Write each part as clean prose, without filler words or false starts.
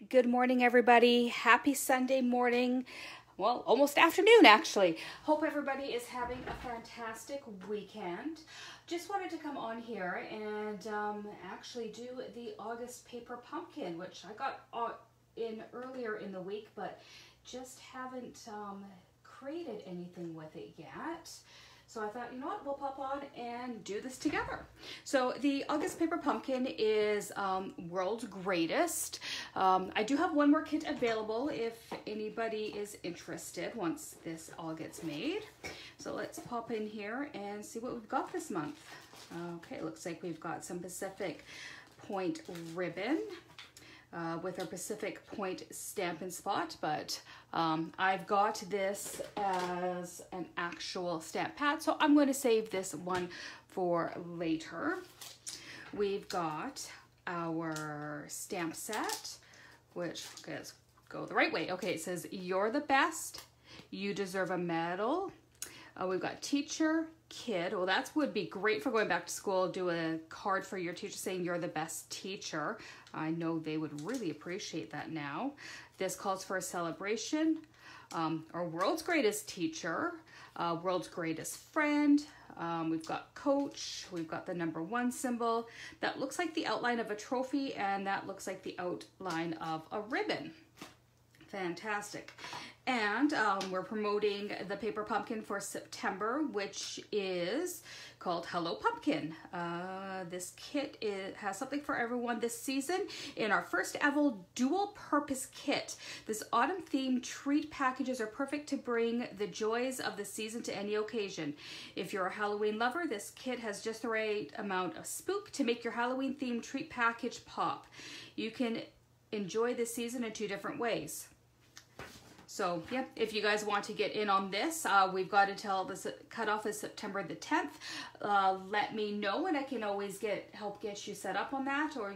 Good morning, everybody. Happy Sunday morning. Well, almost afternoon, actually. Hope everybody is having a fantastic weekend. Just wanted to come on here and actually do the August paper pumpkin, which I got in earlier in the week, but just haven't created anything with it yet. So I thought, you know what, we'll pop on and do this together. So the August paper pumpkin is world's greatest. I do have one more kit available if anybody is interested once this all gets made. So let's pop in here and see what we've got this month. Okay, looks like we've got some Pacific Point ribbon. With our Pacific Point Stampin' Spot, but I've got this as an actual stamp pad, so I'm going to save this one for later. We've got our stamp set, which, okay, let's go the right way. Okay, it says, "You're the best, you deserve a medal." We've got teacher, kid. Well, that would be great for going back to school. Do a card for your teacher saying you're the best teacher. I know they would really appreciate that now. This calls for a celebration. Our world's greatest teacher, world's greatest friend. We've got coach. We've got the #1 symbol. That looks like the outline of a trophy, and that looks like the outline of a ribbon. Fantastic. And we're promoting the paper pumpkin for September, which is called Hello Pumpkin. This kit has something for everyone this season in our first ever dual purpose kit. This autumn themed treat packages are perfect to bring the joys of the season to any occasion. If you're a Halloween lover, this kit has just the right amount of spook to make your Halloween themed treat package pop. You can enjoy this season in 2 different ways. So, yeah, if you guys want to get in on this, we've got until the cutoff is September the 10th. Let me know, and I can always help get you set up on that, or,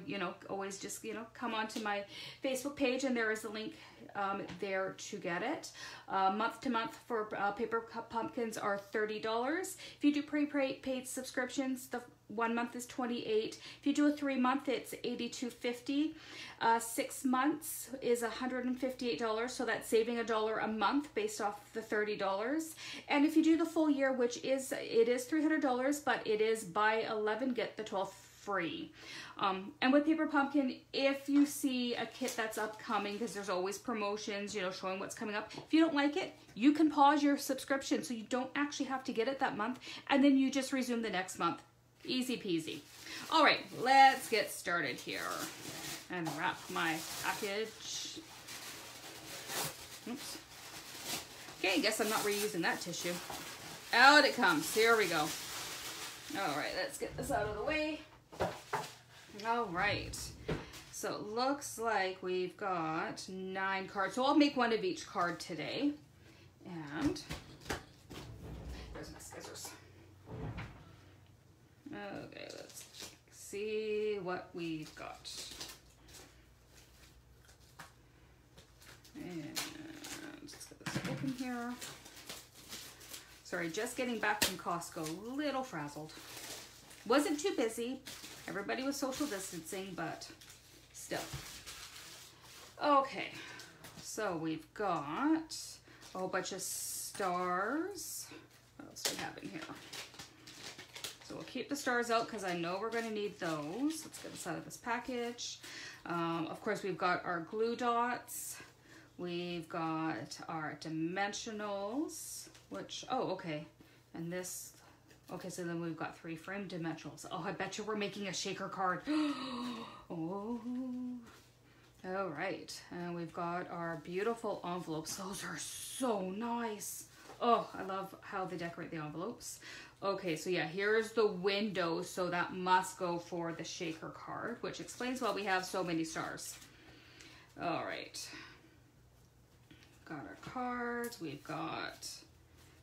always just, come onto my Facebook page, and there is a link there to get it. Month to month for paper pumpkins are $30. If you do prepaid subscriptions, the 1 month is $28. If you do a 3-month, it's $82.50. 6 months is $158, so that's saving $1 a month based off the $30. And if you do the full year, which is $300, but it is buy 11 get the 12 free. And with paper pumpkin, if you see a kit that's upcoming, because there's always promotions, showing what's coming up, if you don't like it, you can pause your subscription, so you don't actually have to get it that month, and then you just resume the next month. Easy peasy. All right, let's get started here and wrap my package. Oops. Okay, I guess I'm not reusing that tissue. Out it comes. Here we go. All right, let's get this out of the way. All right. So it looks like we've got 9 cards. So I'll make one of each card today. And there's my scissors. Okay, let's see what we've got. And let's get this open here. Sorry, just getting back from Costco, a little frazzled. Wasn't too busy. Everybody was social distancing, but still. Okay, so we've got a whole bunch of stars. What else do we have in here? So we'll keep the stars out because I know we're going to need those. Let's get this out of this package. Of course, we've got our glue dots. We've got our dimensionals, which, oh, okay. And this, okay, so then we've got 3 frame dimensionals. Oh, I bet you we're making a shaker card. Oh, all right. And we've got our beautiful envelopes. Those are so nice. Oh, I love how they decorate the envelopes. Okay, so yeah, here's the window, so that must go for the shaker card, which explains why we have so many stars. All right. Got our cards. We've got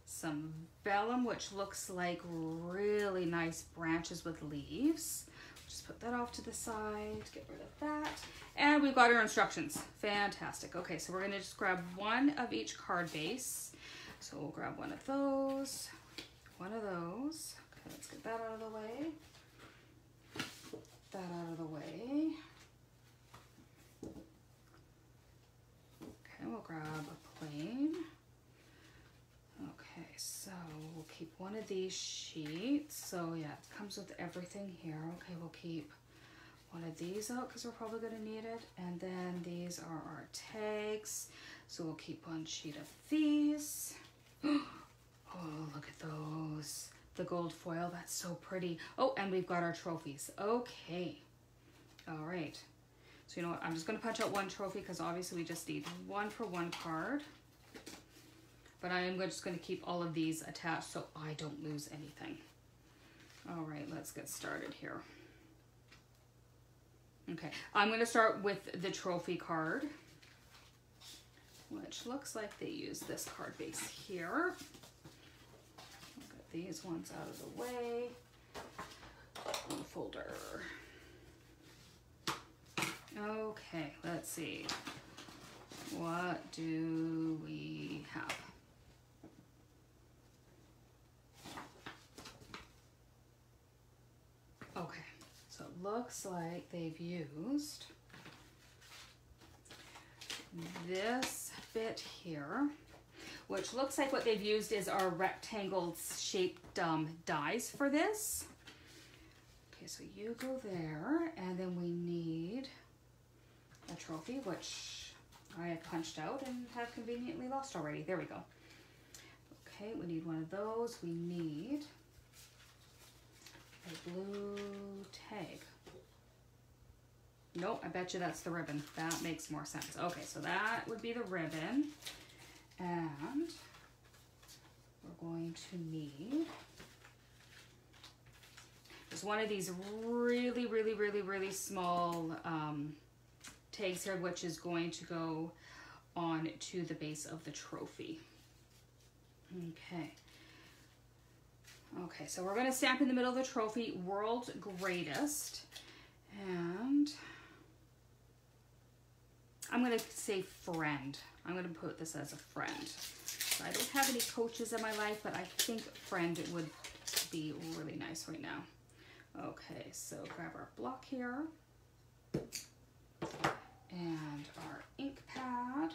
some vellum, which looks like really nice branches with leaves. Just put that off to the side, get rid of that. And we've got our instructions. Fantastic. Okay, so we're gonna just grab one of each card base. So we'll grab one of those, one of those. Okay, let's get that out of the way. That out of the way. grab a plain. Okay, so we'll keep one of these sheets. So yeah, it comes with everything here. Okay, we'll keep one of these out because we're probably going to need it. And then these are our tags. So we'll keep one sheet of these. Oh, look at those. The gold foil, that's so pretty. Oh, and we've got our trophies. Okay. All right. So you know what, I'm just going to punch out one trophy because obviously we just need one for one card. But I am just going to keep all of these attached so I don't lose anything. All right, let's get started here. Okay, I'm going to start with the trophy card, which looks like they use this card base here. I'll get these ones out of the way. One folder. Okay, let's see. What do we have? Okay, so it looks like they've used this bit here, which looks like what they've used is our rectangle shaped dies for this. Okay, so you go there, and then we need a trophy, which I had punched out and have conveniently lost already. There we go. Okay, we need one of those. We need a blue tag. Nope, I bet you that's the ribbon. That makes more sense. Okay, so that would be the ribbon. And we're going to need just one of these really small tags here, which is going to go on to the base of the trophy. Okay. Okay, so we're going to stamp in the middle of the trophy, World's Greatest, and I'm going to say friend. I'm going to put this as a friend. So I don't have any coaches in my life, but I think friend would be really nice right now. Okay, so grab our block here and our ink pad.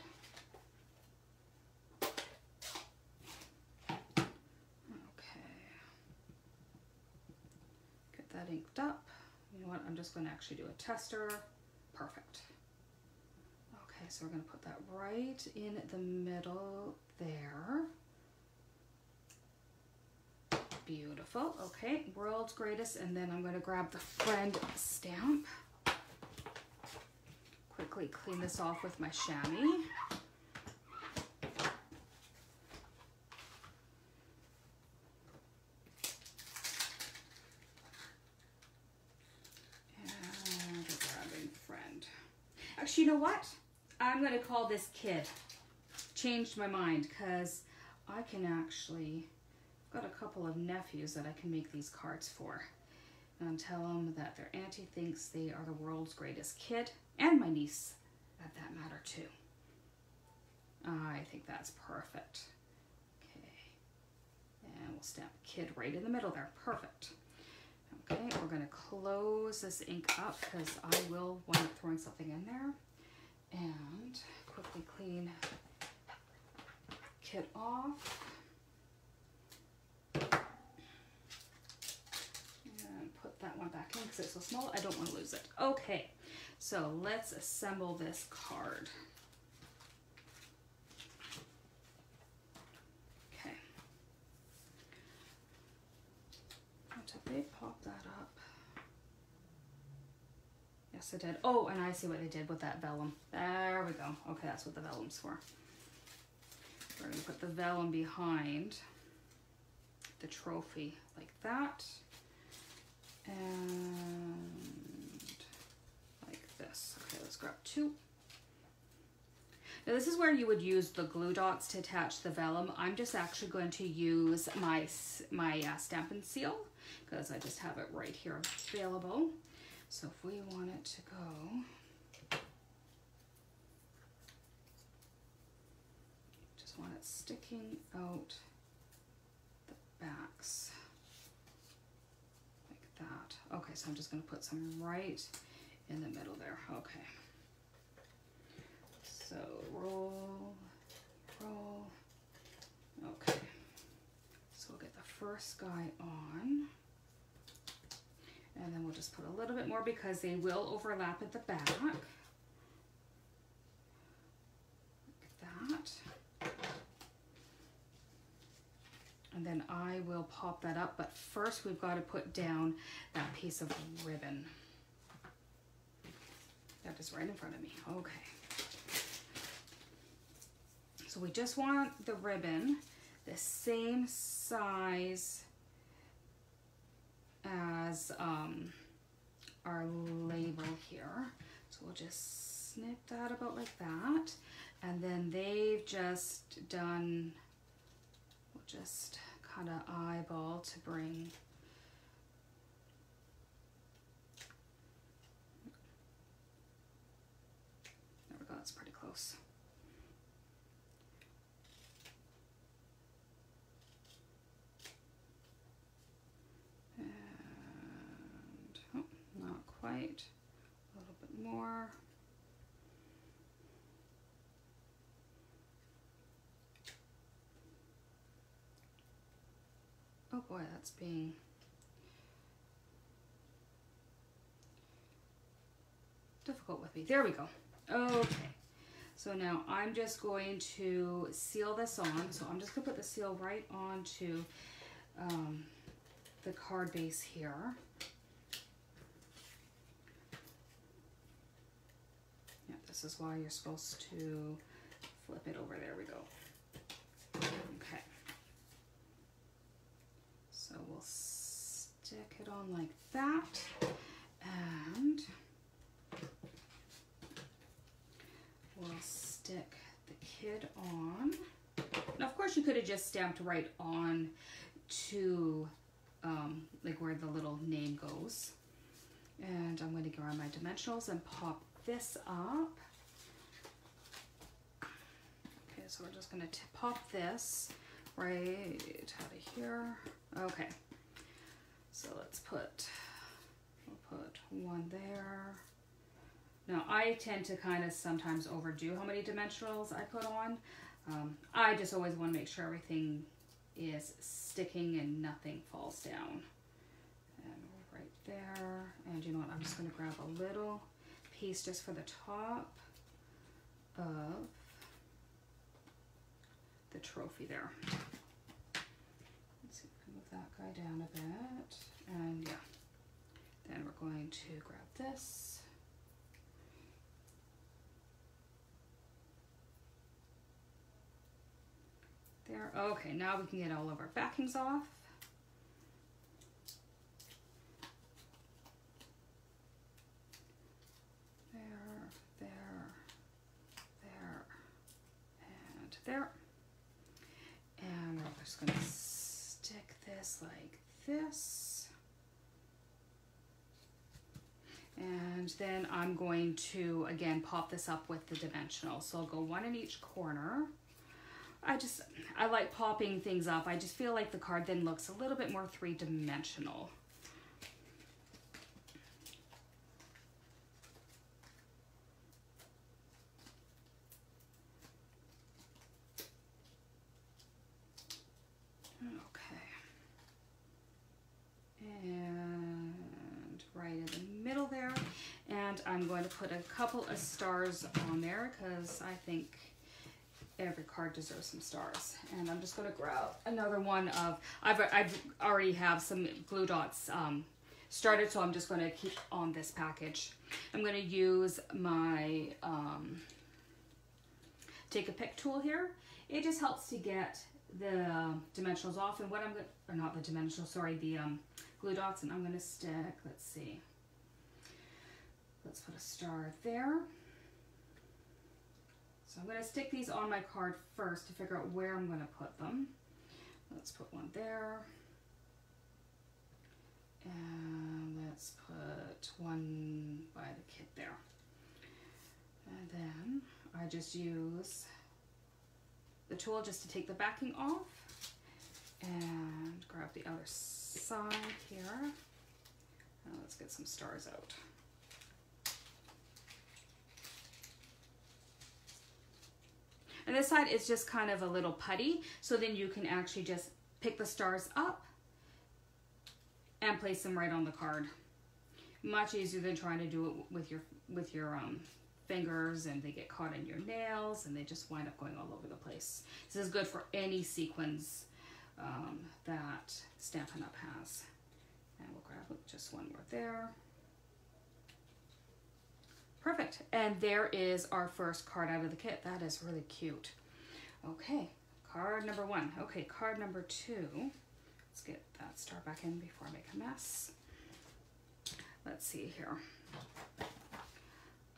That inked up. You know what, I'm just going to actually do a tester. Perfect. Okay, so we're going to put that right in the middle there. Beautiful. Okay, World's Greatest, and then I'm going to grab the friend stamp. Quickly clean this off with my chamois. Actually, you know what? I'm going to call this kid. Changed my mind because I can actually, I've got a couple of nephews that I can make these cards for. And tell them that their auntie thinks they are the world's greatest kid, and my niece at that matter too. I think that's perfect. Okay. And we'll stamp kid right in the middle there. Perfect. Okay, we're going to close this ink up because I will wind up throwing something in there. And quickly clean kit off. And put that one back in because it's so small. I don't want to lose it. Okay, so let's assemble this card. Okay. Did they pop that up? Yes, I did. Oh, and I see what they did with that vellum. There we go. Okay, that's what the vellum's for. We're going to put the vellum behind the trophy like that. And like this. Okay, let's grab two. Now this is where you would use the glue dots to attach the vellum. I'm just actually going to use my Stampin' Seal because I just have it right here available. So if we want it to go, just want it sticking out the backs like that. Okay, so I'm just going to put some right in the middle there. Okay. So roll first guy on. And then we'll just put a little bit more because they will overlap at the back. Like that. And then I will pop that up, but first we've got to put down that piece of ribbon. That is right in front of me. Okay. So we just want the ribbon the same size as our label here. So we'll just snip that about like that. And then they've just done, we'll just kind of eyeball to bring there we go, that's pretty close. And oh, not quite, a little bit more. Oh boy, that's being difficult with me. There we go. Okay. So now I'm just going to seal this on. So I'm just going to put the seal right onto the card base here. Yeah, this is why you're supposed to flip it over. There we go. Okay. So we'll stick it on like that, and we'll stick the kid on. Now, of course, you could have just stamped right on to like where the little name goes. And I'm going to grab my dimensionals and pop this up. Okay, so we're just going to pop this right out of here. Okay, so we'll put one there. Now I tend to kind of sometimes overdo how many dimensionals I put on. I just always want to make sure everything is sticking and nothing falls down. And right there, and you know what, I'm just going to grab a little piece just for the top of the trophy there. Let's see if we can move that guy down a bit. And yeah, then we're going to grab this. There. Okay, now we can get all of our backings off. There, and there. And we're just going to stick this like this. And then I'm going to, again, pop this up with the dimensional. So I'll go one in each corner. I like popping things up. I just feel like the card then looks a little bit more three-dimensional. Okay. And right in the middle there. And I'm going to put a couple of stars on there because I think every card deserves some stars. And I'm just going to grab another one of, I've already have some glue dots started, so I'm just going to keep on this package. I'm going to use my take a pick tool here. It just helps to get the dimensionals off, and what I'm going to, or not the dimensionals, sorry, the glue dots, and I'm going to stick, let's see, let's put a star there. So I'm going to stick these on my card first to figure out where I'm going to put them. Let's put one there. And let's put one by the kit there. And then I just use the tool just to take the backing off and grab the other side here. Now let's get some stars out. And this side is just kind of a little putty, so then you can actually just pick the stars up and place them right on the card. Much easier than trying to do it with your fingers, and they get caught in your nails and they just wind up going all over the place. This is good for any sequins that Stampin' Up! Has. And we'll grab just one more there. Perfect. And there is our first card out of the kit. That is really cute. Okay, card number 1. Okay, card number 2. Let's get that star back in before I make a mess. Let's see here.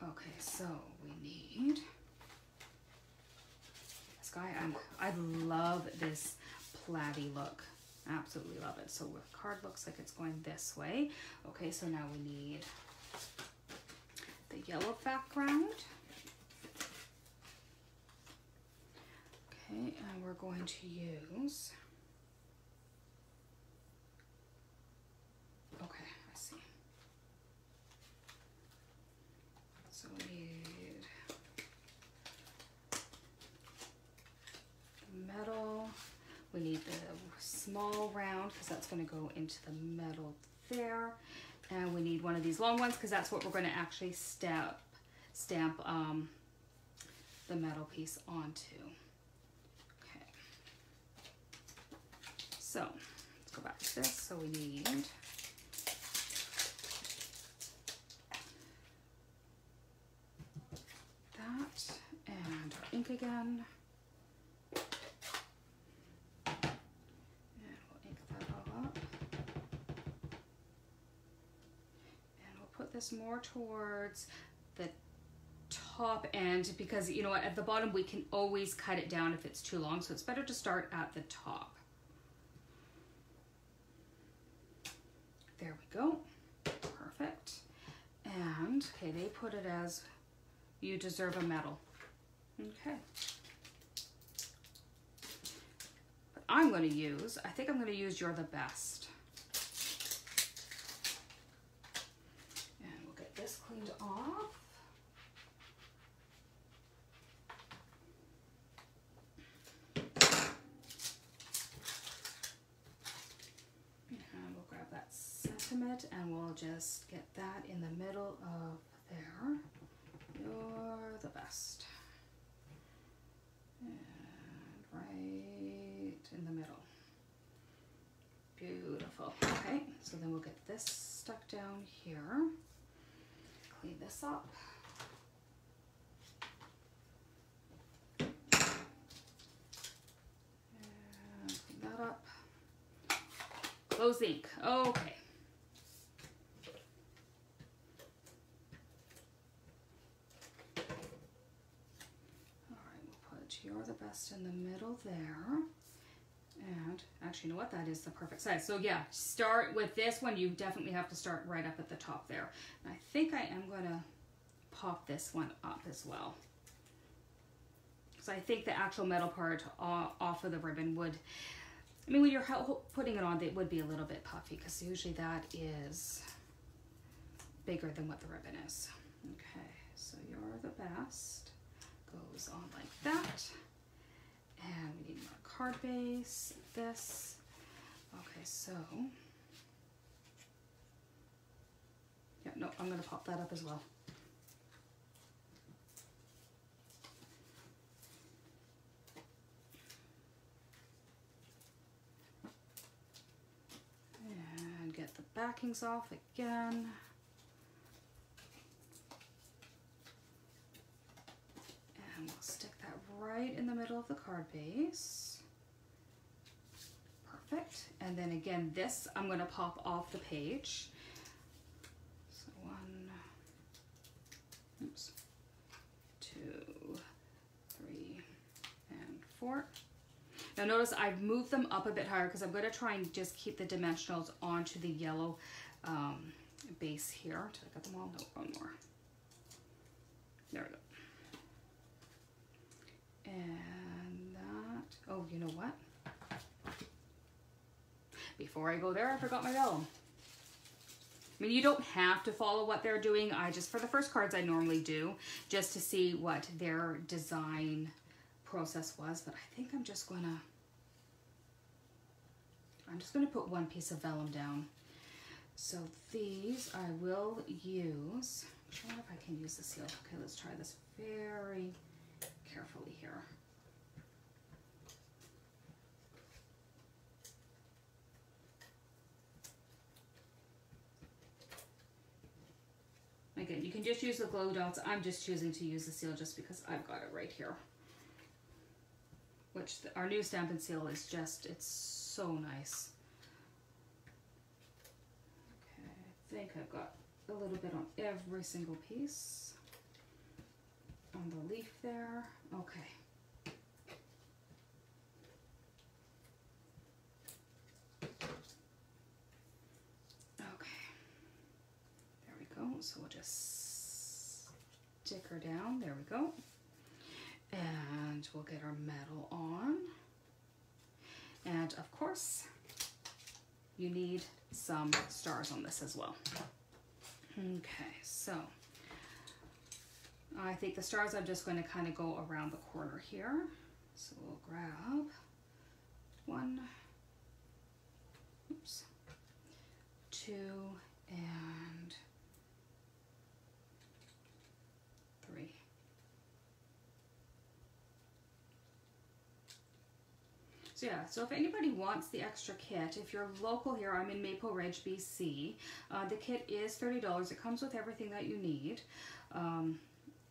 Okay, so we need this guy. I love this plaid-y look. Absolutely love it. So the card looks like it's going this way. Okay, so now we need the yellow background. Okay, and we're going to use, okay, I see. So we need the metal. We need the small round because that's going to go into the metal there. And we need one of these long ones because that's what we're going to actually stamp the metal piece onto. Okay. So let's go back to this. So we need that and our ink again. This more towards the top end because you know what, at the bottom we can always cut it down if it's too long, so it's better to start at the top. There we go. Perfect. And okay, they put it as you deserve a medal. Okay. But I'm going to use, I think I'm going to use You're the Best. This cleaned off. And we'll grab that sentiment and we'll just get that in the middle of there. You're the best. And right in the middle. Beautiful. Okay, so then we'll get this stuck down here. Clean this up. And clean that up. Close the ink. Okay. All right, we'll put You're the Best in the middle there. And actually, you know what? That is the perfect size. So yeah, start with this one. You definitely have to start right up at the top there. And I think I am going to pop this one up as well. So I think the actual metal part off of the ribbon would, I mean, when you're putting it on, it would be a little bit puffy because usually that is bigger than what the ribbon is. Okay, so You're the Best goes on like that. And we need more card base, this. Okay, so, yeah, no, I'm going to pop that up as well. And get the backings off again. And we'll stick that right in the middle of the card base. Perfect. And then again, this I'm going to pop off the page. So 1, oops, 2, 3, and 4. Now notice I've moved them up a bit higher because I'm going to try and just keep the dimensionals onto the yellow base here. Did I get them all? No, one more. There we go. And that, oh, you know what? Before I go there, I forgot my vellum. I mean, you don't have to follow what they're doing. I just, for the first cards, I normally do, just to see what their design process was. But I think I'm just gonna put one piece of vellum down. So these I will use. I wonder if I can use the seal. Okay, let's try this very carefully here. Again, you can just use the glow dots. I'm just choosing to use the seal just because I've got it right here. Which our new Stampin' Seal is just, it's so nice. Okay, I think I've got a little bit on every single piece. On the leaf there. Okay. So we'll just stick her down. There we go. And we'll get our metal on. And of course, you need some stars on this as well. Okay, so I think the stars I'm just going to kind of go around the corner here. So we'll grab one, oops, two, and three. So yeah, so if anybody wants the extra kit, if you're local here, I'm in Maple Ridge, BC. The kit is $30. It comes with everything that you need.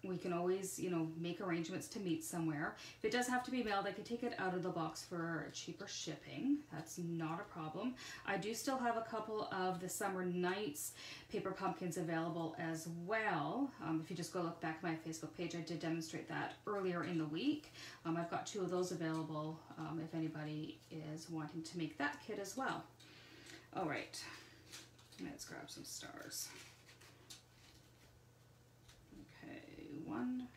We can always, you know, make arrangements to meet somewhere. If it does have to be mailed, I can take it out of the box for cheaper shipping. That's not a problem. I do still have a couple of the Summer Nights paper pumpkins available as well. If you just go look back at my Facebook page, I did demonstrate that earlier in the week. I've got 2 of those available if anybody is wanting to make that kit as well. All right, let's grab some stars. Okay, 1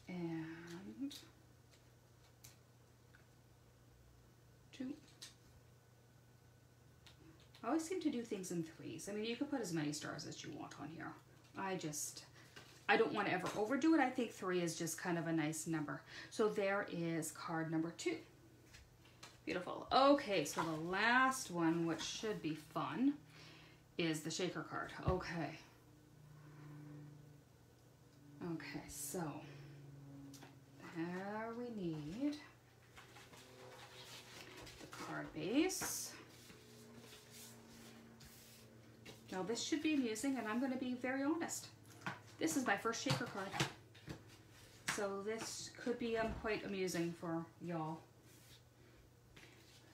and 2. I always seem to do things in 3s. I mean, you could put as many stars as you want on here. I don't want to ever overdo it. I think 3 is just kind of a nice number. So there is card number 2. Beautiful. Okay, so the last one, which should be fun, is the shaker card. Okay. Okay, so there we need the card base. Now this should be amusing, and I'm going to be very honest. This is my first shaker card. So this could be quite amusing for y'all.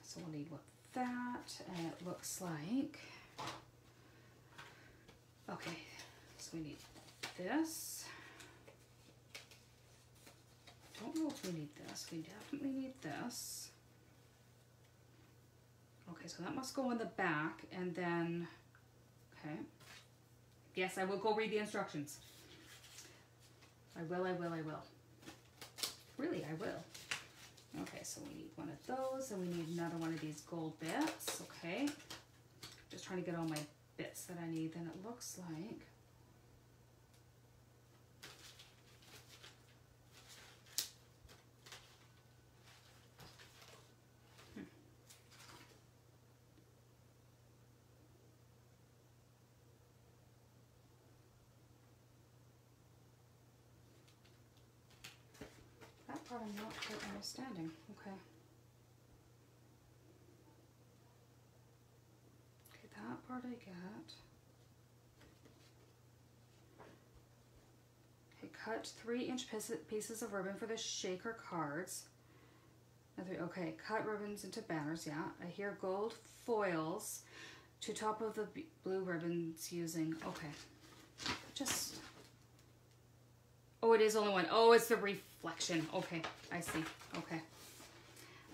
So we'll need that, and it looks like, okay, so we need this. Don't know if we need this. We definitely need this. Okay, so that must go in the back, and then, okay. Yes, I will go read the instructions. I will. Really, I will. Okay, so we need one of those, and we need another one of these gold bits. Okay. Just trying to get all my bits that I need. Then it looks like, that part I'm not quite understanding. Okay. Okay, that part I get. Okay, cut 3-inch pieces of ribbon for the shaker cards. Okay, cut ribbons into banners, yeah. I hear gold foils to top of the blue ribbons using, okay. Just, oh, it is only one. Oh, it's the reflection. Okay, I see. Okay,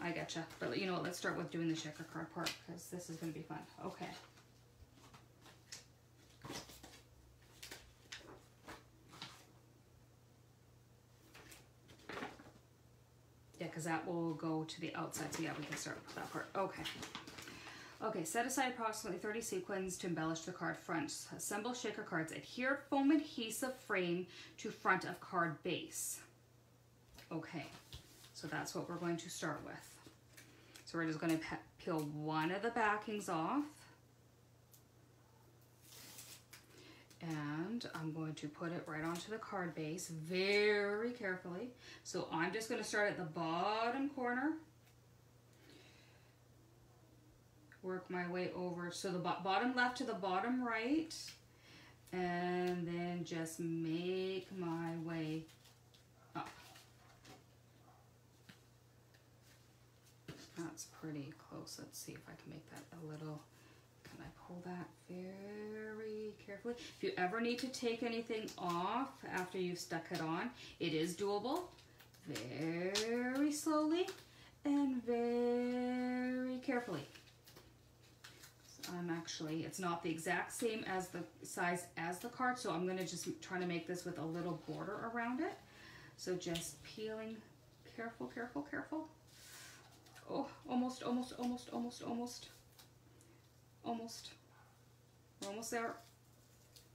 I getcha. But you know what, let's start with doing the shaker card part, because this is going to be fun. Okay. Yeah, because that will go to the outside. So yeah, we can start with that part. Okay. Okay, set aside approximately 30 sequins to embellish the card front. Assemble shaker cards. Adhere foam adhesive frame to front of card base. Okay, so that's what we're going to start with. So we're just going to peel one of the backings off. And I'm going to put it right onto the card base very carefully. So I'm just going to start at the bottom corner. Work my way over, so the bottom left to the bottom right. And then just make my way up. That's pretty close. Let's see if I can make that a little... Can I pull that very carefully? If you ever need to take anything off after you've stuck it on, it is doable. Very slowly and very carefully. So I'm actually, it's not the exact same as the size as the card, so I'm going to just try to make this with a little border around it. So just peeling, careful, careful, careful. Oh, almost, almost, almost, almost, almost. Almost. We're almost there.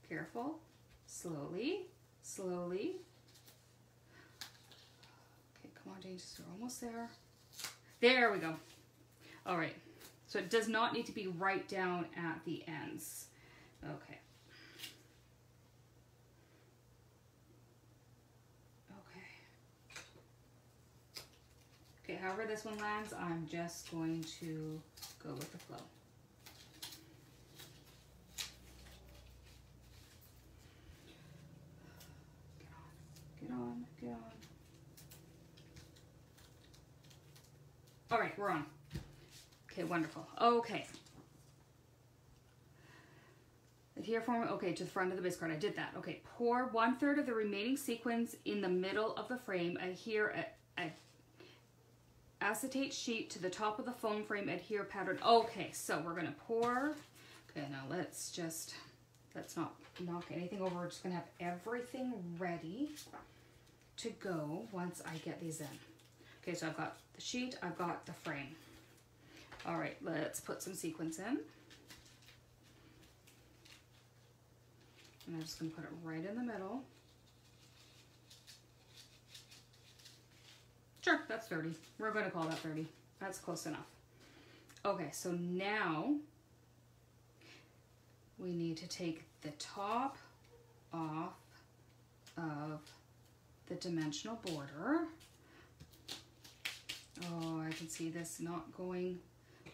Careful. Slowly. Slowly. Okay, come on, Jane. We're almost there. There we go. All right. So it does not need to be right down at the ends. Okay. Okay, however this one lands, I'm just going to go with the flow. Get on, get on. All right, we're on. Okay, wonderful. Okay. Adhere form, okay, to the front of the base card. I did that. Okay, pour 1/3 of the remaining sequins in the middle of the frame. Adhere a acetate sheet to the top of the foam frame. Adhere pattern. Okay, so we're gonna pour. Okay, now let's not knock anything over. We're just gonna have everything ready to go once I get these in. Okay, so I've got the sheet, I've got the frame. All right, let's put some sequins in. And I'm just gonna put it right in the middle. Sure, that's 30. We're gonna call that 30. That's close enough. Okay, so now we need to take the top off of the dimensional border. Oh, I can see this not going.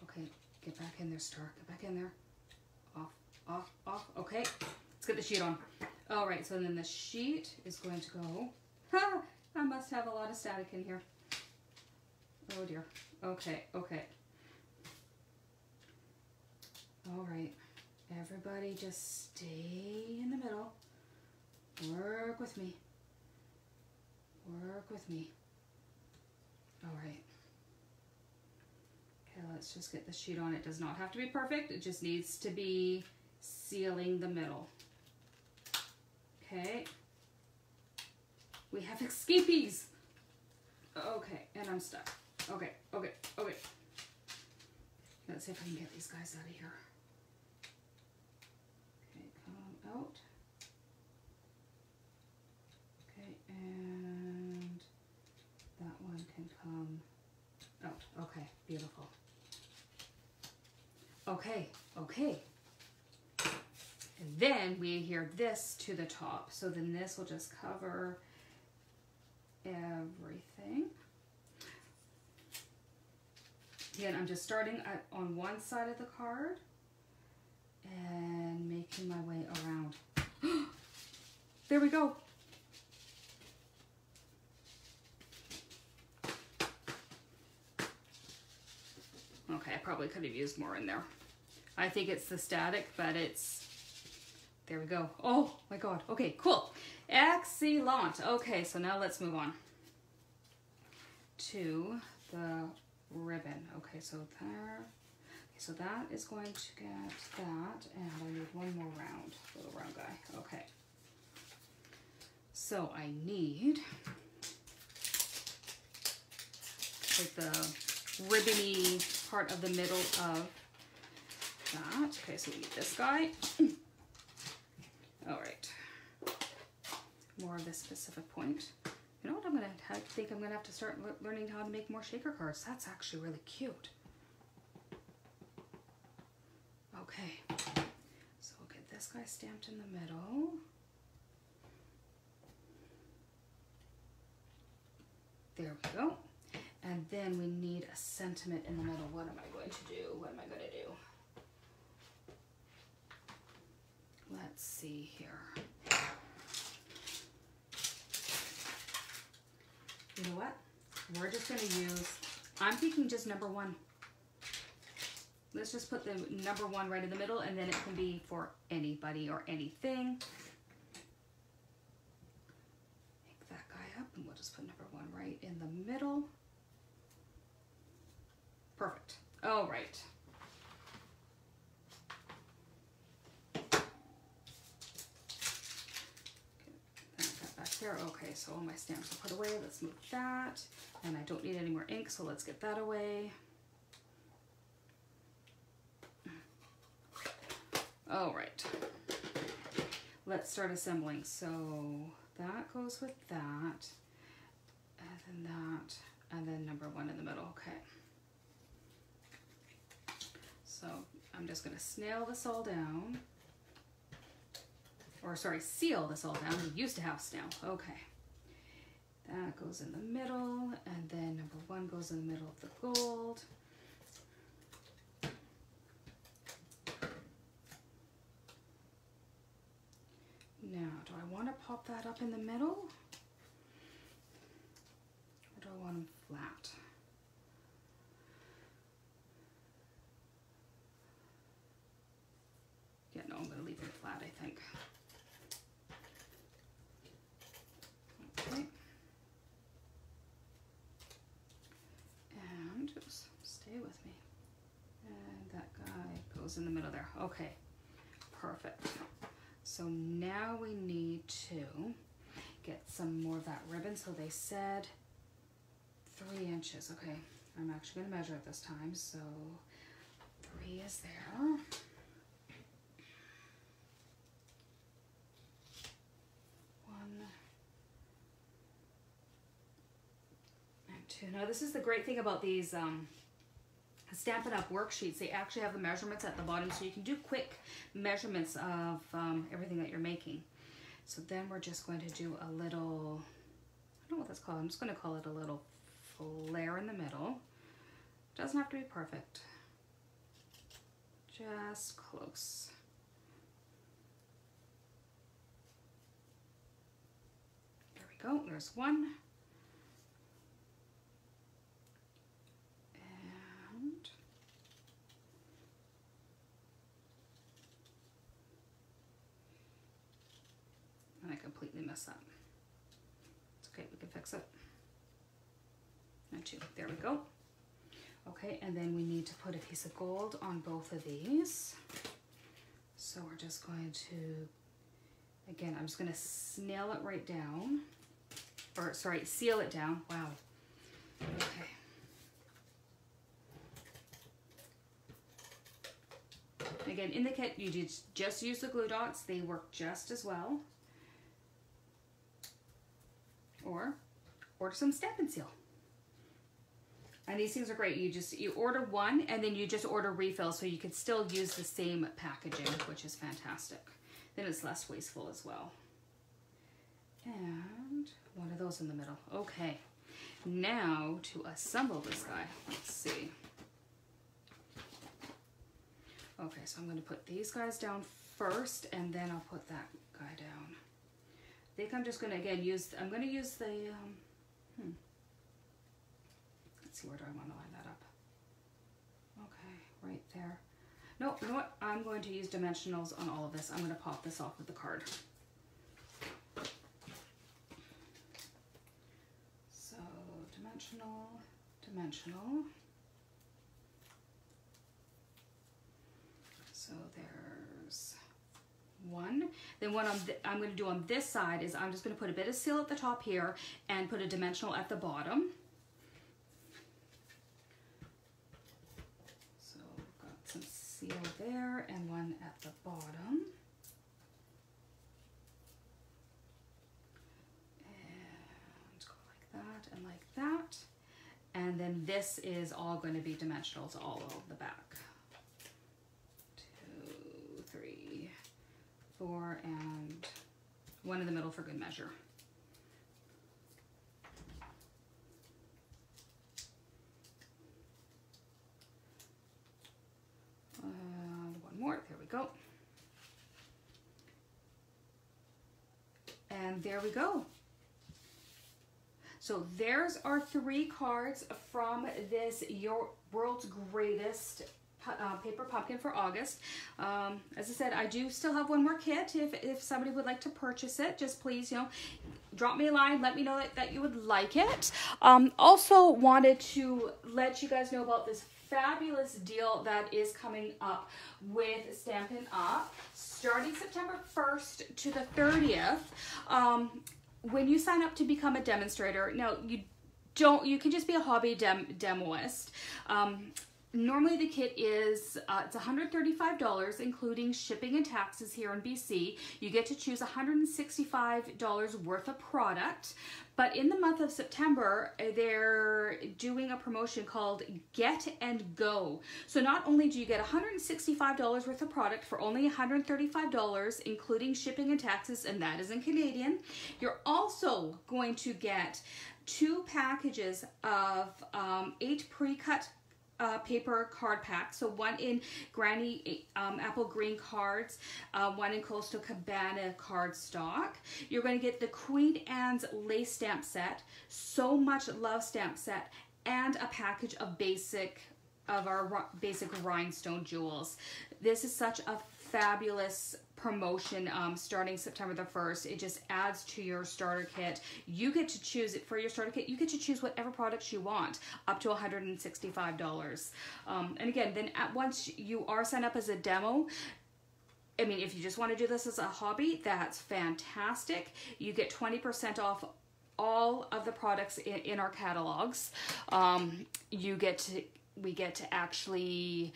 Okay, get back in there, Star. Get back in there. Off, off, off. Okay, let's get the sheet on. All right, so then the sheet is going to go. Ha! I must have a lot of static in here. Oh dear. Okay, okay. All right, everybody just stay in the middle. Work with me. Work with me. All right. Okay, let's just get the sheet on. It does not have to be perfect. It just needs to be sealing the middle. Okay. We have escapees. Okay, and I'm stuck. Okay, okay, okay. Let's see if I can get these guys out of here. Okay, come out. Okay, and that one can come out. Okay, beautiful. Okay, okay. And then we adhere this to the top. So then this will just cover everything. Again, I'm just starting on one side of the card and making my way around. There we go. Okay, I probably could have used more in there. I think it's the static, but it's, there we go. Oh my God. Okay, cool. Excellent. Okay, so now let's move on to the ribbon. Okay, so there. Okay, so that is going to get that, and I need one more round, little round guy. Okay. So I need like the ribbony part of the middle of that. Okay, so we need this guy. All right. More of this specific point. You know what I'm gonna think I'm gonna have to start learning how to make more shaker cards. That's actually really cute. guy stamped in the middle. There we go. And then we need a sentiment in the middle. What am I going to do? What am I going to do? Let's see here. You know what? We're just going to use, I'm thinking just number 1. Let's just put the number 1 right in the middle, and then it can be for anybody or anything. Pick that guy up, and we'll just put number 1 right in the middle. Perfect. All right. There. Okay, so all my stamps are put away. Let's move that. And I don't need any more ink, so let's get that away. All right. Let's start assembling. So that goes with that, and then that, and then number 1 in the middle. Okay. So I'm just going to snail this all down. Or sorry, seal this all down. We used to have snail. Okay. That goes in the middle, and then number 1 goes in the middle of the gold. Now, do I want to pop that up in the middle? Or do I want them flat? Yeah, no, I'm going to leave them flat, I think. Okay. And just stay with me. And that guy goes in the middle there. Okay, perfect. So now we need to get some more of that ribbon. So they said 3 inches. Okay, I'm actually going to measure it this time. So 3 is there. 1 and 2. Now this is the great thing about these Stampin' Up! Worksheets. They actually have the measurements at the bottom, so you can do quick measurements of everything that you're making. So then we're just going to do a little, I don't know what that's called, I'm just going to call it a little flare in the middle. Doesn't have to be perfect. Just close. There we go, there's 1. I completely messed up. It's okay, we can fix it. And 2, there we go. Okay, and then we need to put a piece of gold on both of these. So we're just going to, again, I'm just going to snail it right down. Or, sorry, seal it down. Wow. Okay. Again, in the kit, you just use the glue dots. They work just as well. Or order some Stampin' Seal. And these things are great. You order 1 and then you just order refills, so you can still use the same packaging, which is fantastic. Then it's less wasteful as well. And 1 of those in the middle. Okay. Now to assemble this guy. Let's see. Okay, so I'm going to put these guys down first, and then I'll put that guy down. I think I'm just going to, again, I'm going to use the, let's see, where do I want to line that up? Okay, right there. No, you know what? I'm going to use dimensionals on all of this. I'm going to pop this off of the card. So, dimensional. So there's 1. Then what I'm going to do on this side is I'm just going to put a bit of seal at the top here and put a dimensional at the bottom. So I've got some seal there and 1 at the bottom. And go like that and like that. And then this is all going to be dimensionals all over the back. 2, 3, 4 and 1 in the middle for good measure. One more, there we go. And there we go. So there's our 3 cards from this Your World's Greatest Paper Pumpkin for August. As I said, I do still have 1 more kit. If somebody would like to purchase it, just please, you know, drop me a line, let me know that you would like it. Also wanted to let you guys know about this fabulous deal that is coming up with Stampin' Up! Starting September 1st to the 30th. When you sign up to become a demonstrator, now you can just be a hobby demoist. Normally the kit is it's $135, including shipping and taxes here in BC. You get to choose $165 worth of product. But in the month of September, they're doing a promotion called Get and Go. So not only do you get $165 worth of product for only $135, including shipping and taxes, and that is in Canadian, you're also going to get 2 packages of 8 pre-cut paper card packs. So 1 in Granny Apple Green cards, 1 in Coastal Cabana cardstock. You're going to get the Queen Anne's lace stamp set, So Much Love stamp set, and a package of our basic rhinestone jewels. This is such a fabulous promotion starting September the 1st. It just adds to your starter kit. You get to choose it for your starter kit. You get to choose whatever products you want, up to $165. And again, then once you are signed up as a demo, I mean, if you just want to do this as a hobby, that's fantastic. You get 20% off all of the products in our catalogs. We get to actually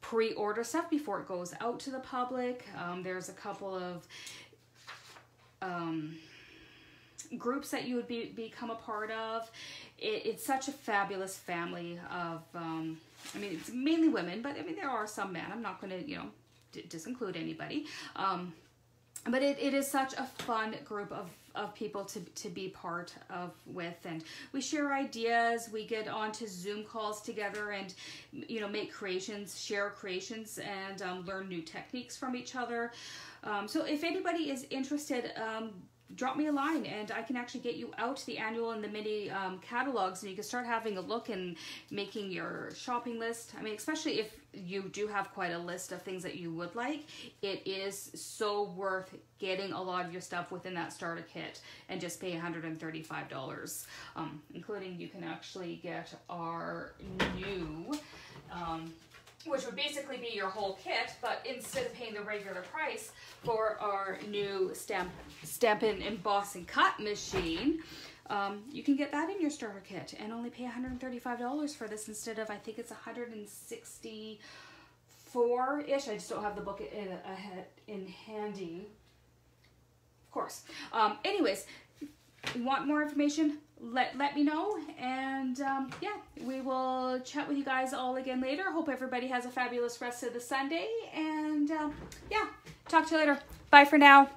pre-order stuff before it goes out to the public. There's a couple of groups that you would become a part of. It's such a fabulous family of, I mean, it's mainly women, but I mean, there are some men. I'm not going to, you know, disinclude anybody. But it is such a fun group of people to be part of with, and we share ideas. We get onto Zoom calls together and, you know, make creations, share creations, and learn new techniques from each other. So if anybody is interested, drop me a line and I can actually get you out the annual and the mini catalogs, and you can start having a look and making your shopping list. I mean, especially if you do have quite a list of things that you would like, it is so worth getting a lot of your stuff within that starter kit and just pay $135, including you can actually get our new, which would basically be your whole kit, but instead of paying the regular price for our new Stampin' Emboss and Cut machine, you can get that in your starter kit and only pay $135 for this instead of, I think it's $164-ish. I just don't have the book in handy, of course. Anyways, if you want more information, let me know, and yeah, we will chat with you guys all again later. Hope everybody has a fabulous rest of the Sunday, and yeah, talk to you later. Bye for now.